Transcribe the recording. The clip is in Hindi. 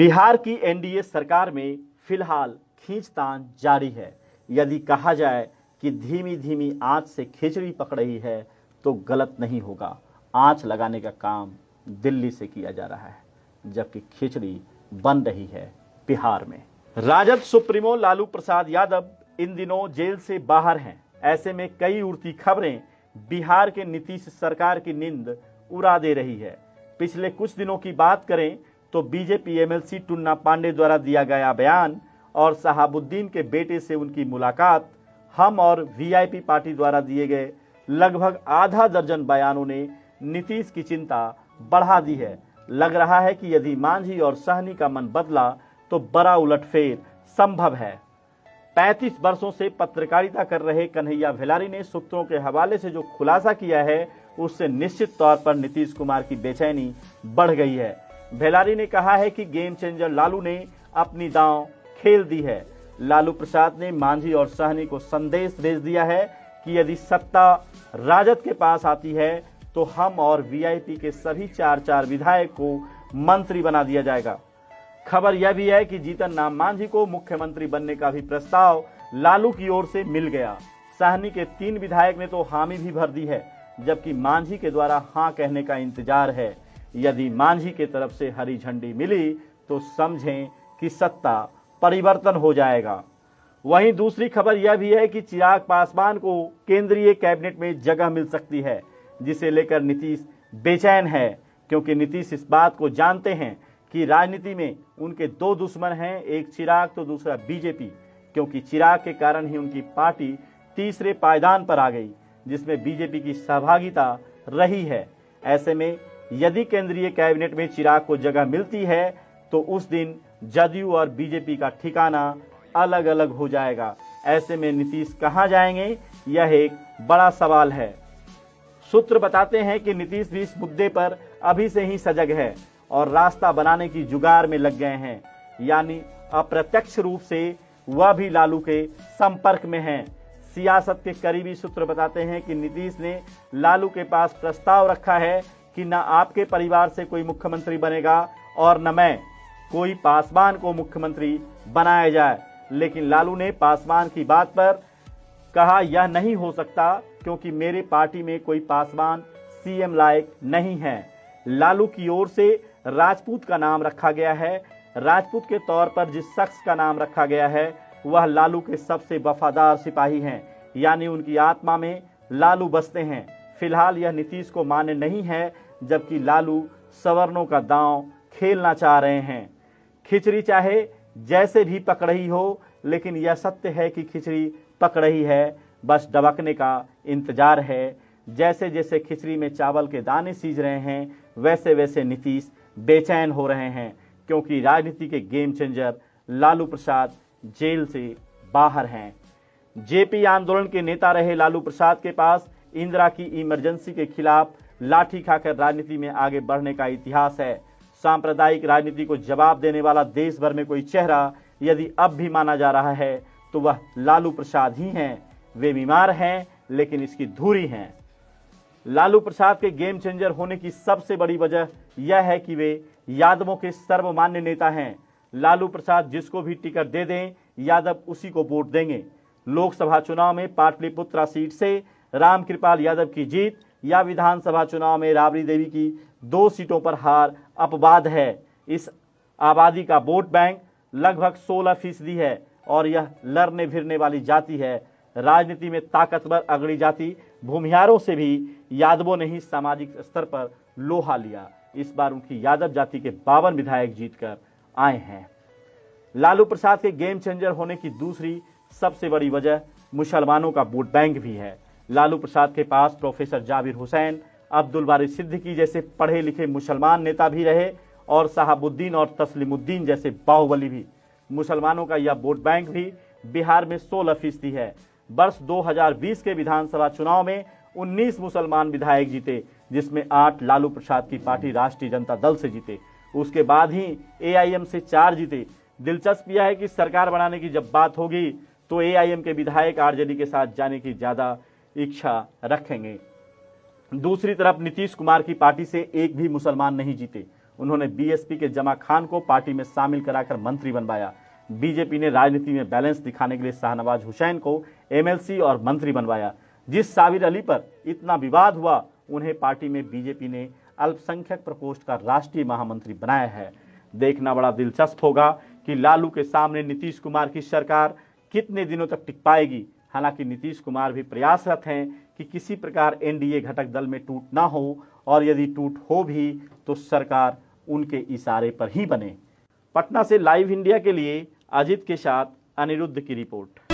बिहार की एनडीए सरकार में फिलहाल खींचतान जारी है। यदि कहा जाए कि धीमी धीमी आंच से खिचड़ी पक रही है तो गलत नहीं होगा। आंच लगाने का काम दिल्ली से किया जा रहा है, जबकि खिचड़ी बन रही है बिहार में। राजद सुप्रीमो लालू प्रसाद यादव इन दिनों जेल से बाहर हैं। ऐसे में कई उड़ती खबरें बिहार के नीतीश सरकार की नींद उड़ा दे रही है। पिछले कुछ दिनों की बात करें तो बीजेपी एमएलसी टुन्ना पांडे द्वारा दिया गया बयान और शहाबुद्दीन के बेटे से उनकी मुलाकात, हम और वीआईपी पार्टी द्वारा दिए गए लगभग आधा दर्जन बयानों ने नीतीश की चिंता बढ़ा दी है। लग रहा है कि यदि मांझी और सहनी का मन बदला तो बड़ा उलटफेर संभव है। 35 वर्षों से पत्रकारिता कर रहे कन्हैया भेलारी ने सूत्रों के हवाले से जो खुलासा किया है उससे निश्चित तौर पर नीतीश कुमार की बेचैनी बढ़ गई है। भेलारी ने कहा है कि गेम चेंजर लालू ने अपनी दांव खेल दी है। लालू प्रसाद ने मांझी और सहनी को संदेश भेज दिया है कि यदि सत्ता राजद के पास आती है तो हम और वीआईपी के सभी 4 विधायक को मंत्री बना दिया जाएगा। खबर यह भी है कि जीतन राम मांझी को मुख्यमंत्री बनने का भी प्रस्ताव लालू की ओर से मिल गया। सहनी के 3 विधायक ने तो हामी भी भर दी है, जबकि मांझी के द्वारा हां कहने का इंतजार है। यदि मांझी के तरफ से हरी झंडी मिली तो समझें कि सत्ता परिवर्तन हो जाएगा। वहीं दूसरी खबर यह भी है कि चिराग पासवान को केंद्रीय कैबिनेट में जगह मिल सकती है, जिसे लेकर नीतीश बेचैन है, क्योंकि नीतीश इस बात को जानते हैं कि राजनीति में उनके 2 दुश्मन हैं, एक चिराग तो दूसरा बीजेपी, क्योंकि चिराग के कारण ही उनकी पार्टी तीसरे पायदान पर आ गई, जिसमें बीजेपी की सहभागिता रही है। ऐसे में यदि केंद्रीय कैबिनेट में चिराग को जगह मिलती है तो उस दिन जदयू और बीजेपी का ठिकाना अलग अलग हो जाएगा। ऐसे में नीतीश कहां जाएंगे, यह एक बड़ा सवाल है। सूत्र बताते हैं कि नीतीश भी इस मुद्दे पर अभी से ही सजग है और रास्ता बनाने की जुगाड़ में लग गए हैं, यानी अप्रत्यक्ष रूप से वह भी लालू के संपर्क में हैं। सियासत के करीबी सूत्र बताते हैं कि नीतीश ने लालू के पास प्रस्ताव रखा है कि न आपके परिवार से कोई मुख्यमंत्री बनेगा और न मैं, कोई पासवान को मुख्यमंत्री बनाया जाए। लेकिन लालू ने पासवान की बात पर कहा, यह नहीं हो सकता क्योंकि मेरे पार्टी में कोई पासवान सीएम लायक नहीं है। लालू की ओर से राजपूत का नाम रखा गया है। राजपूत के तौर पर जिस शख्स का नाम रखा गया है वह लालू के सबसे वफादार सिपाही हैं, यानी उनकी आत्मा में लालू बसते हैं। फिलहाल यह नीतीश को मान्य नहीं है, जबकि लालू सवर्णों का दांव खेलना चाह रहे हैं। खिचड़ी चाहे जैसे भी पक रही हो, लेकिन यह सत्य है कि खिचड़ी पक रही है, बस दबकने का इंतजार है। जैसे जैसे खिचड़ी में चावल के दाने सीज रहे हैं वैसे वैसे नीतीश बेचैन हो रहे हैं, क्योंकि राजनीति के game changer Lalu Prasad jail से बाहर हैं। जेपी आंदोलन के नेता रहे लालू प्रसाद के पास इंदिरा की इमरजेंसी के खिलाफ लाठी खाकर राजनीति में आगे बढ़ने का इतिहास है। सांप्रदायिक राजनीति को जवाब देने वाला देश भर में कोई चेहरा यदि अब भी माना जा रहा है तो वह लालू प्रसाद ही हैं। वे बीमार हैं लेकिन इसकी धुरी हैं। लालू प्रसाद के गेम चेंजर होने की सबसे बड़ी वजह यह है कि वे यादवों के सर्वमान्य नेता हैं। लालू प्रसाद जिसको भी टिकट दे दें, यादव उसी को वोट देंगे। लोकसभा चुनाव में पाटलिपुत्रा सीट से रामकृपाल यादव की जीत या विधानसभा चुनाव में राबड़ी देवी की 2 सीटों पर हार अपवाद है। इस आबादी का वोट बैंक लगभग 16% है और यह लड़ने भिड़ने वाली जाति है। राजनीति में ताकतवर अगड़ी जाति भूमिहारों से भी यादवों ने ही सामाजिक स्तर पर लोहा लिया। इस बार उनकी यादव जाति के 52 विधायक जीतकर आए हैं। लालू प्रसाद के गेम चेंजर होने की दूसरी सबसे बड़ी वजह मुसलमानों का वोट बैंक भी है। लालू प्रसाद के पास प्रोफेसर जाबिर हुसैन, अब्दुल बारी सिद्दीकी जैसे पढ़े लिखे मुसलमान नेता भी रहे और शहाबुद्दीन और तस्लीमुद्दीन जैसे बाहुबली भी। मुसलमानों का यह वोट बैंक भी बिहार में 16% है। वर्ष 2020 के विधानसभा चुनाव में 19 मुसलमान विधायक जीते, जिसमें 8 लालू प्रसाद की पार्टी राष्ट्रीय जनता दल से जीते। उसके बाद ही एआईएम से 4 जीते। दिलचस्प यह है कि सरकार बनाने की जब बात होगी तो एआईएम के विधायक आरजेडी के साथ जाने की ज्यादा इच्छा रखेंगे। दूसरी तरफ नीतीश कुमार की पार्टी से एक भी मुसलमान नहीं जीते। उन्होंने बीएसपी के जमा खान को पार्टी में शामिल कराकर मंत्री बनवाया। बीजेपी ने राजनीति में बैलेंस दिखाने के लिए शाहनवाज हुसैन को एमएलसी और मंत्री बनवाया। जिस साबिर अली पर इतना विवाद हुआ, उन्हें पार्टी में बीजेपी ने अल्पसंख्यक प्रकोष्ठ का राष्ट्रीय महामंत्री बनाया है। देखना बड़ा दिलचस्प होगा कि लालू के सामने नीतीश कुमार की सरकार कितने दिनों तक टिक पाएगी। हालांकि नीतीश कुमार भी प्रयासरत हैं कि किसी प्रकार एनडीए घटक दल में टूट ना हो, और यदि टूट हो भी तो सरकार उनके इशारे पर ही बने। पटना से लाइव इंडिया के लिए अजित के साथ अनिरुद्ध की रिपोर्ट।